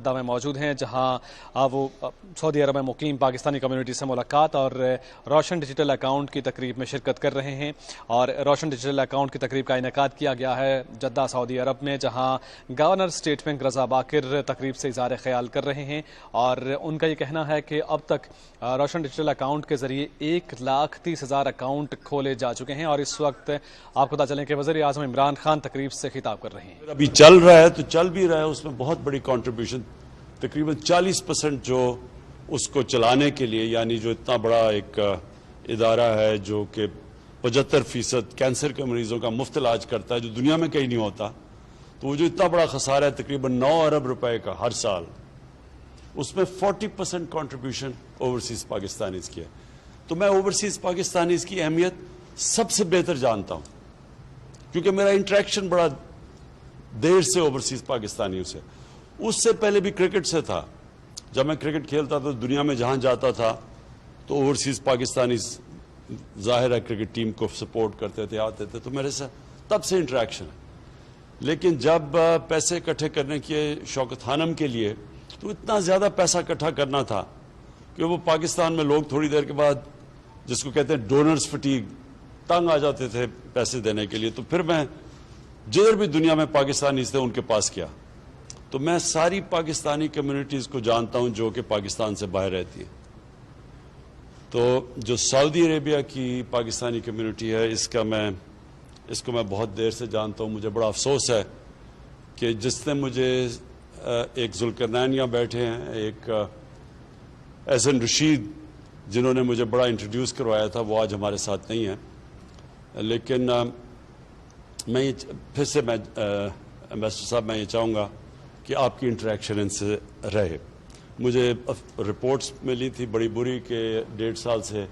میں موجود ہیں جہاں وہ سعودی عرب میں مقیم پاکستانی کمیونٹی سے ملاقات اور روشن ڈیجیٹل اکاؤنٹ کی تقریب میں شرکت کر رہے ہیں اور روشن ڈیجیٹل اکاؤنٹ کی تقریب کا انعقاد کیا گیا ہے جدہ سعودی عرب میں، جہاں گورنر اسٹیٹ بینک رضا باکر تقریب سے اظہار خیال کر رہے ہیں اور ان کا یہ کہنا ہے کہ اب تک روشن ڈیجیٹل اکاؤنٹ کے ذریعے 1,30,000 اکاؤنٹ کھولے جا چکے ہیں اور اس وقت آپ کو پتہ چلیں کہ وزیر اعظم عمران خان تقریب سے خطاب کر رہے ہیں۔ ابھی چل رہا ہے تو چل بھی رہا ہے، اس میں بہت بڑی کنٹریبیوشن تقریباً 40% جو اس کو چلانے کے لیے، یعنی جو اتنا بڑا ایک ادارہ ہے جو کہ 75% کینسر کے مریضوں کا مفت علاج کرتا ہے جو دنیا میں کہیں نہیں ہوتا، تو وہ جو اتنا بڑا خسارہ ہے تقریباً 9 ارب روپے کا ہر سال، اس میں 40% کنٹریبیوشن اوورسیز پاکستانیز کی ہے۔ تو میں اوورسیز پاکستانیز کی اہمیت سب سے بہتر جانتا ہوں کیونکہ میرا انٹریکشن بڑا دیر سے اوورسیز پاکستانیوں سے، اس سے پہلے بھی کرکٹ سے تھا۔ جب میں کرکٹ کھیلتا تھا دنیا میں جہاں جاتا تھا تو اوورسیز پاکستانی ظاہر ہے کرکٹ ٹیم کو سپورٹ کرتے تھے، آتے تھے، تو میرے سے تب سے انٹریکشن ہے۔ لیکن جب پیسے اکٹھے کرنے کے شوکت خانم کے لیے، تو اتنا زیادہ پیسہ اکٹھا کرنا تھا کہ وہ پاکستان میں لوگ تھوڑی دیر کے بعد، جس کو کہتے ہیں ڈونرز فٹیگ، تنگ آ جاتے تھے پیسے دینے کے لیے۔ تو پھر میں جدھر بھی دنیا میں پاکستانی تھے ان کے پاس کیا، تو میں ساری پاکستانی کمیونٹیز کو جانتا ہوں جو کہ پاکستان سے باہر رہتی ہے۔ تو جو سعودی عربیہ کی پاکستانی کمیونٹی ہے، اس کو میں بہت دیر سے جانتا ہوں۔ مجھے بڑا افسوس ہے کہ جس نے مجھے ایک ذوالقرنین یہاں بیٹھے ہیں، ایک احسن رشید جنہوں نے مجھے بڑا انٹروڈیوس کروایا تھا، وہ آج ہمارے ساتھ نہیں ہیں۔ لیکن میں پھر سے امبیسڈر صاحب میں یہ چاہوں گا کہ آپ کی انٹریکشن ان سے رہے۔ مجھے رپورٹس ملی تھی بڑی بری کہ 1.5 سال سے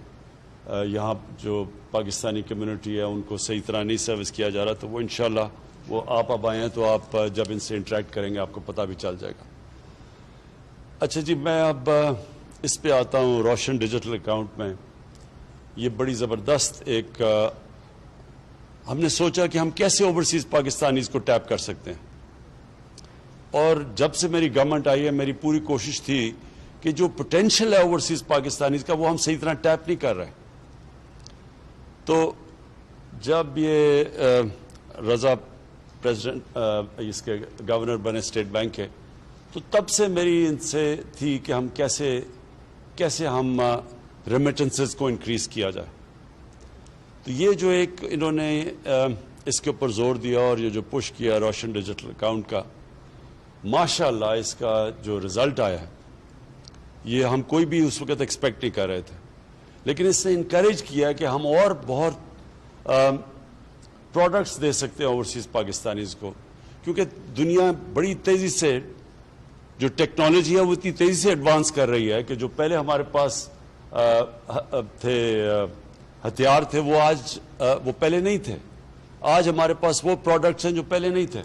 یہاں جو پاکستانی کمیونٹی ہے ان کو صحیح طرح نہیں سروس کیا جا رہا، تو وہ انشاءاللہ وہ آپ اب آئے ہیں تو آپ جب ان سے انٹریکٹ کریں گے آپ کو پتہ بھی چل جائے گا۔ اچھا جی، میں اب اس پہ آتا ہوں روشن ڈیجیٹل اکاؤنٹ میں۔ یہ بڑی زبردست ایک ہم نے سوچا کہ ہم کیسے اوورسیز پاکستانیز کو ٹیپ کر سکتے ہیں، اور جب سے میری گورنمنٹ آئی ہے میری پوری کوشش تھی کہ جو پوٹینشل ہے اوورسیز پاکستانیز کا وہ ہم صحیح طرح ٹیپ نہیں کر رہے۔ تو جب یہ رضا پریزیڈنٹ اس کے گورنر بنے اسٹیٹ بینک کے، تو تب سے میری ان سے تھی کہ ہم کیسے ہم ریمیٹنسز کو انکریز کیا جائے۔ تو یہ جو ایک انہوں نے اس کے اوپر زور دیا اور یہ جو پش کیا روشن ڈیجیٹل اکاؤنٹ کا، ماشاءاللہ اس کا جو رزلٹ آیا ہے یہ ہم کوئی بھی اس وقت ایکسپیکٹ نہیں کر رہے تھے، لیکن اس نے انکریج کیا کہ ہم اور بہت پروڈکٹس دے سکتے ہیں اوورسیز پاکستانیز کو، کیونکہ دنیا بڑی تیزی سے جو ٹیکنالوجی ہے وہ اتنی تیزی سے ایڈوانس کر رہی ہے کہ جو پہلے ہمارے پاس تھے ہتھیار تھے وہ پہلے نہیں تھے۔ آج ہمارے پاس وہ پروڈکٹس ہیں جو پہلے نہیں تھے۔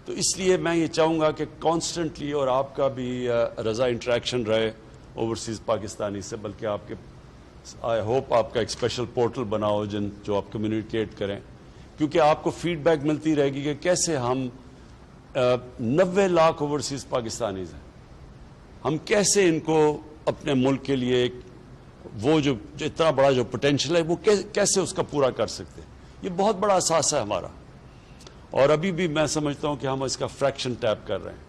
تو اس لیے میں یہ چاہوں گا کہ کانسٹنٹلی اور آپ کا بھی رضا انٹریکشن رہے اوورسیز پاکستانی سے، بلکہ آپ کے آئی ہوپ آپ کا ایک اسپیشل پورٹل بناؤ جو آپ کمیونیکیٹ کریں، کیونکہ آپ کو فیڈ بیک ملتی رہے گی کہ کیسے ہم 90 لاکھ اوورسیز پاکستانیز ہیں، ہم کیسے ان کو اپنے ملک کے لیے ایک وہ جو اتنا بڑا جو پوٹینشل ہے وہ کیسے اس کا پورا کر سکتے ہیں۔ یہ بہت بڑا اثاثہ ہے ہمارا، اور ابھی بھی میں سمجھتا ہوں کہ ہم اس کا فریکشن ٹیپ کر رہے ہیں۔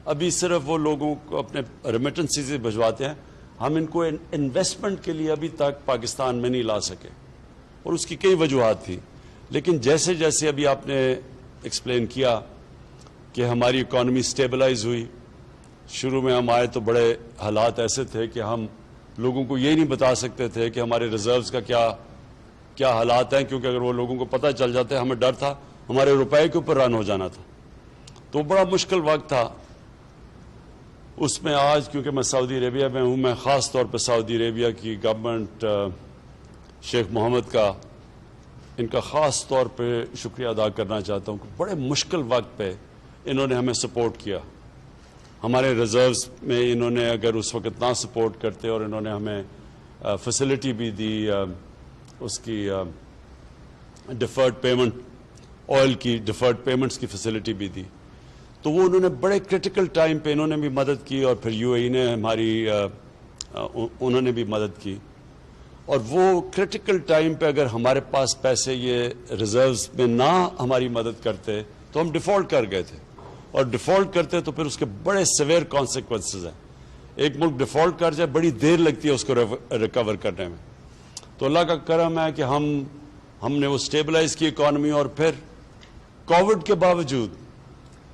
ابھی صرف وہ لوگوں کو اپنے ریمیٹنسز سے بھجواتے ہیں، ہم ان کو انویسٹمنٹ کے لیے ابھی تک پاکستان میں نہیں لا سکے، اور اس کی کئی وجوہات تھی۔ لیکن جیسے جیسے ابھی آپ نے ایکسپلین کیا کہ ہماری اکانومی سٹیبلائز ہوئی، شروع میں ہم آئے تو بڑے حالات ایسے تھے کہ ہم لوگوں کو یہ نہیں بتا سکتے تھے کہ ہمارے ریزروز کا کیا حالات ہیں، کیونکہ اگر وہ لوگوں کو پتہ چل جاتے ہمیں ڈر تھا ہمارے روپے کے اوپر رن ہو جانا تھا۔ تو بڑا مشکل وقت تھا اس میں۔ آج کیونکہ میں سعودی عربیہ میں ہوں، میں خاص طور پہ سعودی عربیہ کی گورنمنٹ شیخ محمد کا، ان کا خاص طور پہ شکریہ ادا کرنا چاہتا ہوں کہ بڑے مشکل وقت پہ انہوں نے ہمیں سپورٹ کیا۔ ہمارے ریزروز میں انہوں نے اگر اس وقت نہ سپورٹ کرتے، اور انہوں نے ہمیں فیسلٹی بھی دی، اس کی ڈیفرڈ پیمنٹ، آئل کی ڈیفرڈ پیمنٹس کی فیسلٹی بھی دی، تو وہ انہوں نے بڑے کرٹیکل ٹائم پہ انہوں نے بھی مدد کی اور پھر یو اے ای نے انہوں نے بھی مدد کی. اور وہ کرٹیکل ٹائم پہ اگر ہمارے پاس پیسے یہ ریزروز میں نہ ہماری مدد کرتے تو ہم ڈیفالٹ کر گئے تھے, اور ڈیفالٹ کرتے تو پھر اس کے بڑے سیویئر کانسیکوینسز ہیں. ایک ملک ڈیفالٹ کر جائے بڑی دیر لگتی ہے اس کو ریکور کرنے میں. تو اللہ کا کرم ہے کہ ہم نے وہ سٹیبلائز کی اکانومی, اور پھر کووڈ کے باوجود,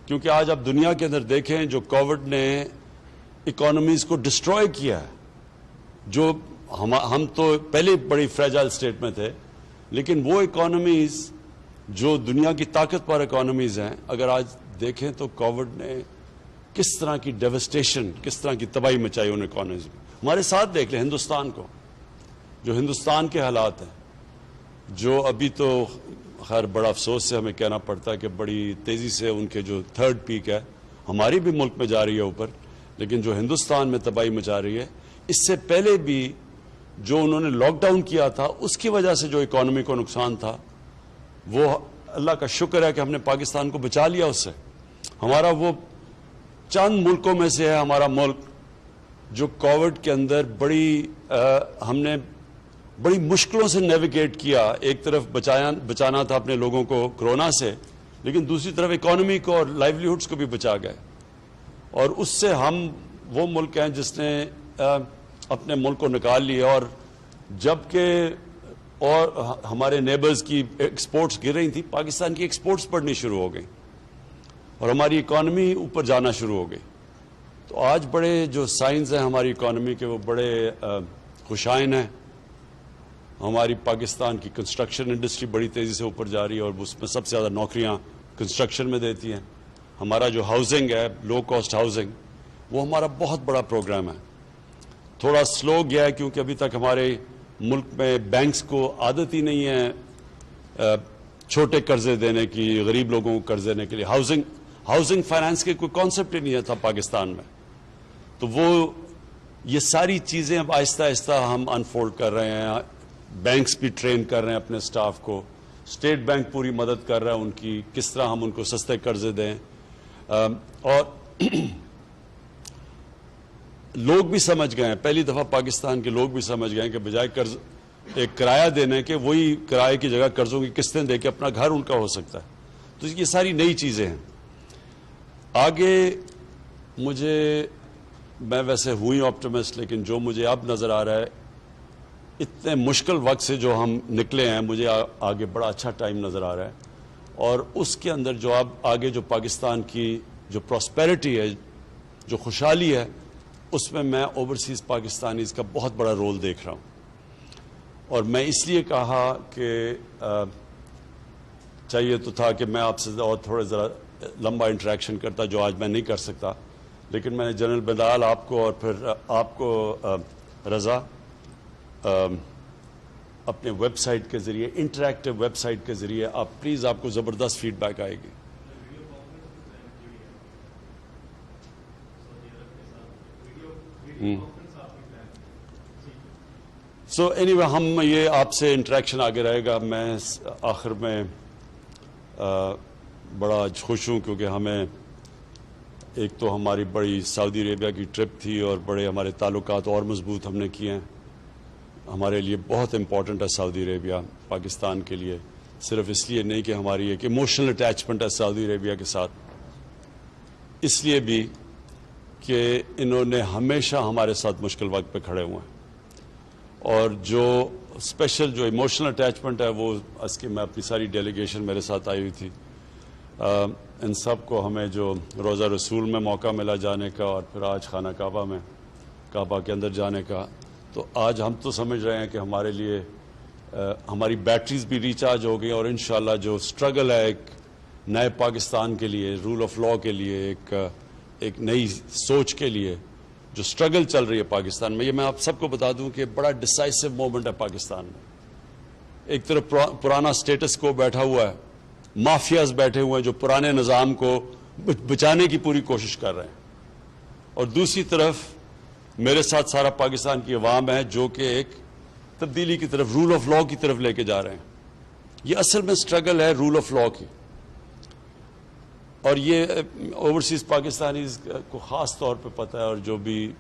کیونکہ آج آپ دنیا کے اندر دیکھیں جو کووڈ نے اکانومیز کو ڈسٹروائے کیا ہے, جو ہم تو پہلے بڑی فریجائل سٹیٹ میں تھے, لیکن وہ اکانومیز جو دنیا کی طاقتور اکانومیز ہیں, اگر آج دیکھیں تو کووڈ نے کس طرح کی ڈیوسٹیشن, کس طرح کی تباہی مچائی ان اکانومیز میں. ہمارے ساتھ دیکھ لیں ہندوستان کو, جو ہندوستان کے حالات ہیں, جو ابھی تو خیر بڑا افسوس سے ہمیں کہنا پڑتا ہے کہ بڑی تیزی سے ان کے جو تھرڈ پیک ہے ہماری بھی ملک میں جا رہی ہے اوپر, لیکن جو ہندوستان میں تباہی مچا رہی ہے, اس سے پہلے بھی جو انہوں نے لاک ڈاؤن کیا تھا اس کی وجہ سے جو اکانومی کو نقصان تھا, وہ اللہ کا شکر ہے کہ ہم نے پاکستان کو بچا لیا اس سے. ہمارا وہ چند ملکوں میں سے ہے ہمارا ملک جو کووڈ کے اندر ہم نے بڑی مشکلوں سے نیویگیٹ کیا. ایک طرف بچانا تھا اپنے لوگوں کو کرونا سے, لیکن دوسری طرف اکانومی کو اور لائیولی ہوڈس کو بھی بچا گئے. اور اس سے ہم وہ ملک ہیں جس نے اپنے ملک کو نکال لیا, اور جبکہ اور ہمارے نیبرز کی ایکسپورٹس گر رہی تھی, پاکستان کی ایکسپورٹس بڑھنی شروع ہو گئی اور ہماری اکانومی اوپر جانا شروع ہو گئی. تو آج بڑے جو سائنز ہیں ہماری اکانومی کے وہ بڑے خوشائن ہیں. ہماری پاکستان کی کنسٹرکشن انڈسٹری بڑی تیزی سے اوپر جا رہی ہے, اور اس میں سب سے زیادہ نوکریاں کنسٹرکشن میں دیتی ہیں. ہمارا جو ہاؤسنگ ہے, لو کاسٹ ہاؤسنگ, وہ ہمارا بہت بڑا پروگرام ہے. تھوڑا سلو گیا ہے کیونکہ ابھی تک ہمارے ملک میں بینکس کو عادت ہی نہیں ہے چھوٹے قرضے دینے کی, غریب لوگوں کو قرض دینے کے لیے. ہاؤسنگ فائنانس کے کوئی کانسیپٹ ہی نہیں تھا پاکستان میں. تو یہ ساری چیزیں اب آہستہ آہستہ ہم انفولڈ کر رہے ہیں. بینکس بھی ٹرین کر رہے ہیں اپنے سٹاف کو, اسٹیٹ بینک پوری مدد کر رہا ہے ان کی, کس طرح ہم ان کو سستے قرضے دیں. اور لوگ بھی سمجھ گئے ہیں, پہلی دفعہ پاکستان کے لوگ بھی سمجھ گئے ہیں کہ بجائے قرض ایک کرایہ دینے کے, وہی کرائے کی جگہ قرضوں کی قسطیں دے کے اپنا گھر ان کا ہو سکتا ہے. تو یہ ساری نئی چیزیں ہیں. آگے میں ویسے ہوئی آپٹمسٹ, لیکن جو مجھے اب نظر آ رہا ہے, اتنے مشکل وقت سے جو ہم نکلے ہیں, مجھے آگے بڑا اچھا ٹائم نظر آ رہا ہے. اور اس کے اندر جو اب آگے جو پاکستان کی جو پراسپیرٹی ہے, جو خوشحالی ہے, اس میں اوورسیز پاکستانیز کا بہت بڑا رول دیکھ رہا ہوں. اور میں اس لیے کہا کہ چاہیے تو تھا کہ میں آپ سے اور تھوڑے ذرا لمبا انٹریکشن کرتا, جو آج میں نہیں کر سکتا, لیکن میں نے جنرل بلال آپ کو اور پھر آپ کو رضا اپنے ویب سائٹ کے ذریعے, انٹریکٹیو ویب سائٹ کے ذریعے, آپ پلیز, آپ کو زبردست فیڈ بیک آئے گی. سو اینی وے ہم یہ آپ سے انٹریکشن آگے رہے گا. میں آخر میں بڑا خوش ہوں کیونکہ ہمیں ایک تو ہماری بڑی سعودی عربیہ کی ٹرپ تھی اور بڑے ہمارے تعلقات اور مضبوط ہم نے کیے ہیں. ہمارے لیے بہت امپورٹنٹ ہے سعودی عربیہ پاکستان کے لیے, صرف اس لیے نہیں کہ ہماری ایک ایموشنل اٹیچمنٹ ہے سعودی عربیہ کے ساتھ, اس لیے بھی کہ انہوں نے ہمیشہ ہمارے ساتھ مشکل وقت پہ کھڑے ہوئے ہیں. اور جو اسپیشل جو ایموشنل اٹیچمنٹ ہے وہ اس کی, میں اپنی ساری ڈیلیگیشن میرے ساتھ آئی ہوئی تھی, ان سب کو ہمیں جو روزہ رسول میں موقع ملا جانے کا, اور پھر آج خانہ کعبہ میں, کعبہ کے اندر جانے کا, تو آج ہم تو سمجھ رہے ہیں کہ ہمارے لیے ہماری بیٹریز بھی ریچارج ہو گئی, اور انشاءاللہ جو سٹرگل ہے ایک نئے پاکستان کے لیے, رول آف لا کے لیے, ایک نئی سوچ کے لیے جو سٹرگل چل رہی ہے پاکستان میں, یہ میں آپ سب کو بتا دوں کہ بڑا ڈسائسو مومنٹ ہے پاکستان میں. ایک طرف پرانا سٹیٹس کو بیٹھا ہوا ہے, مافیاز بیٹھے ہوئے ہیں جو پرانے نظام کو بچانے کی پوری کوشش کر رہے ہیں, اور دوسری طرف میرے ساتھ سارا پاکستان کی عوام ہے جو کہ ایک تبدیلی کی طرف, رول آف لا کی طرف لے کے جا رہے ہیں. یہ اصل میں سٹرگل ہے رول آف لا کی. اور یہ اوورسیز پاکستانیز کو خاص طور پہ پتہ ہے، اور جو بھی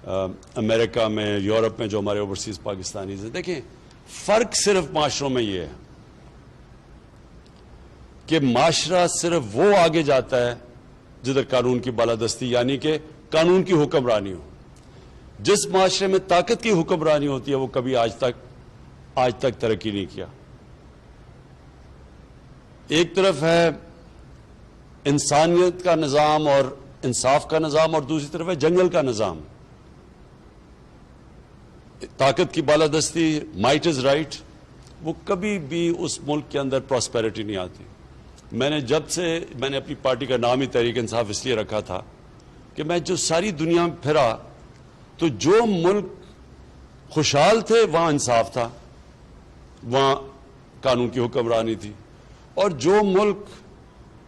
امریکہ میں، یورپ میں جو ہمارے اوورسیز پاکستانیز ہیں، دیکھیں فرق صرف معاشروں میں یہ ہے کہ معاشرہ صرف وہ آگے جاتا ہے جدھر قانون کی بالادستی یعنی کہ قانون کی حکمرانی ہو. جس معاشرے میں طاقت کی حکمرانی ہوتی ہے وہ کبھی آج تک ترقی نہیں کیا. ایک طرف ہے انسانیت کا نظام اور انصاف کا نظام، اور دوسری طرف ہے جنگل کا نظام. طاقت کی بالادستی، مائٹ از رائٹ، وہ کبھی بھی اس ملک کے اندر پراسپیرٹی نہیں آتی. میں نے اپنی پارٹی کا نام ہی تحریک انصاف اس لیے رکھا تھا کہ میں جو ساری دنیا میں پھرا تو جو ملک خوشحال تھے وہاں انصاف تھا، وہاں قانون کی حکمرانی تھی، اور جو ملک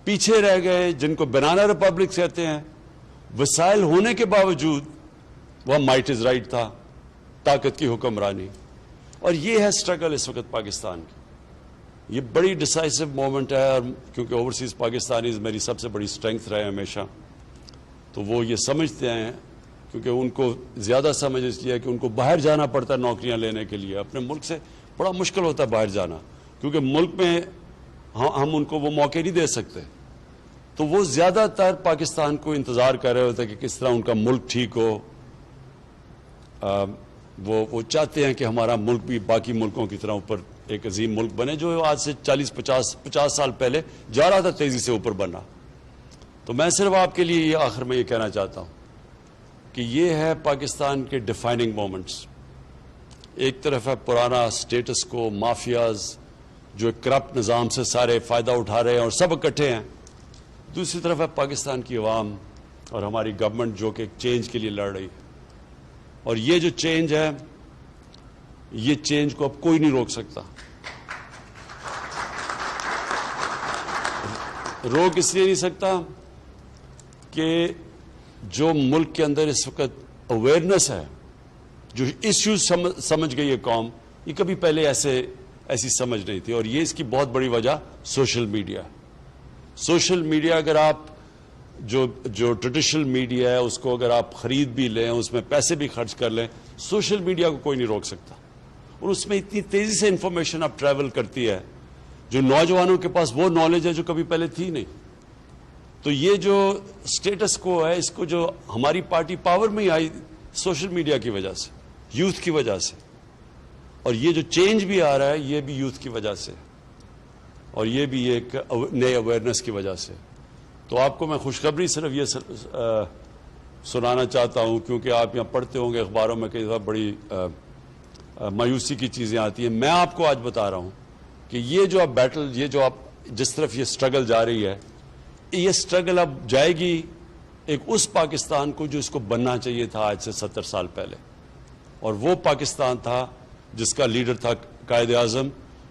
پیچھے رہ گئے، جن کو بنانا ریپبلک کہتے ہیں، وسائل ہونے کے باوجود وہاں مائٹ از رائٹ تھا، طاقت کی حکمرانی. اور یہ ہے سٹرگل اس وقت پاکستان کی. یہ بڑی ڈیسائسو مومنٹ ہے، اور کیونکہ اوورسیز پاکستانیز میری سب سے بڑی سٹرینگتھ رہے ہمیشہ، تو وہ یہ سمجھتے ہیں، کیونکہ ان کو زیادہ سمجھ اس لیے کہ ان کو باہر جانا پڑتا ہے نوکریاں لینے کے لیے. اپنے ملک سے بڑا مشکل ہوتا ہے باہر جانا، کیونکہ ملک میں ہم ان کو وہ موقع نہیں دے سکتے. تو وہ زیادہ تر پاکستان کو انتظار کر رہے ہوتے ہیں کہ کس طرح ان کا ملک ٹھیک ہو. وہ چاہتے ہیں کہ ہمارا ملک بھی باقی ملکوں کی طرح اوپر ایک عظیم ملک بنے، جو آج سے 40-50 سال پہلے جا رہا تھا تیزی سے اوپر بننا. تو میں صرف آپ کے لیے آخر میں یہ کہنا چاہتا ہوں کہ یہ ہے پاکستان کے ڈیفائننگ مومنٹس. ایک طرف ہے پرانا سٹیٹس کو، مافیاز جو کرپٹ نظام سے سارے فائدہ اٹھا رہے ہیں اور سب اکٹھے ہیں. دوسری طرف ہے پاکستان کی عوام اور ہماری گورنمنٹ جو کہ ایک چینج کے لیے لڑ رہی ہے. اور یہ جو چینج ہے، یہ چینج کو اب کوئی نہیں روک سکتا. روک اس لیے نہیں سکتا کہ جو ملک کے اندر اس وقت اویئرنیس ہے، جو ایشوز سمجھ گئی ہے قوم، یہ کبھی پہلے ایسی سمجھ نہیں تھی. اور یہ اس کی بہت بڑی وجہ سوشل میڈیا. سوشل میڈیا اگر آپ جو ٹریڈیشنل میڈیا ہے اس کو اگر آپ خرید بھی لیں، اس میں پیسے بھی خرچ کر لیں، سوشل میڈیا کو کوئی نہیں روک سکتا. اور اس میں اتنی تیزی سے انفارمیشن اب ٹریول کرتی ہے، جو نوجوانوں کے پاس وہ نالج ہے جو کبھی پہلے تھی نہیں. تو یہ جو سٹیٹس کو ہے، اس کو جو ہماری پارٹی پاور میں ہی آئی سوشل میڈیا کی وجہ سے، یوتھ کی وجہ سے. اور یہ جو چینج بھی آ رہا ہے یہ بھی یوتھ کی وجہ سے، اور یہ بھی ایک نئے اویئرنیس کی وجہ سے. تو آپ کو میں خوشخبری صرف یہ سنانا چاہتا ہوں، کیونکہ آپ یہاں پڑھتے ہوں گے اخباروں میں کئی دفعہ بڑی مایوسی کی چیزیں آتی ہیں. میں آپ کو آج بتا رہا ہوں کہ یہ جو اب بیٹل، یہ جو آپ جس طرف یہ سٹرگل جا رہی ہے، یہ سٹرگل اب جائے گی ایک اس پاکستان کو جو اس کو بننا چاہیے تھا آج سے 70 سال پہلے. اور وہ پاکستان تھا جس کا لیڈر تھا قائد اعظم،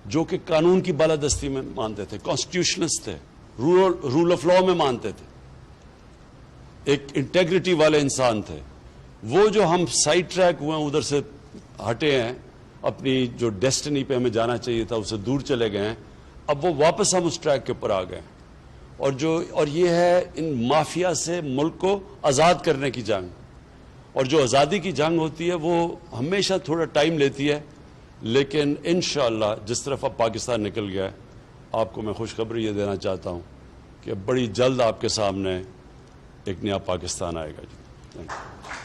جو کہ قانون کی بالادستی میں مانتے تھے، کانسٹیٹیوشنسٹ تھے، رول آف لا میں مانتے تھے، ایک انٹیگریٹی والے انسان تھے. وہ جو ہم سائڈ ٹریک ہوئے ہیں، ادھر سے ہٹے ہیں، اپنی جو ڈیسٹنی پہ ہمیں جانا چاہیے تھا اس سے دور چلے گئے ہیں، اب وہ واپس ہم اس ٹریک کے اوپر آ گئے. اور یہ ہے ان مافیا سے ملک کو آزاد کرنے کی جنگ. اور جو آزادی کی جنگ ہوتی ہے وہ ہمیشہ تھوڑا ٹائم لیتی ہے، لیکن انشاءاللہ جس طرف اب پاکستان نکل گیا ہے، آپ کو میں خوشخبری یہ دینا چاہتا ہوں کہ بڑی جلد آپ کے سامنے ایک نیا پاکستان آئے گا. جی تھینک یو.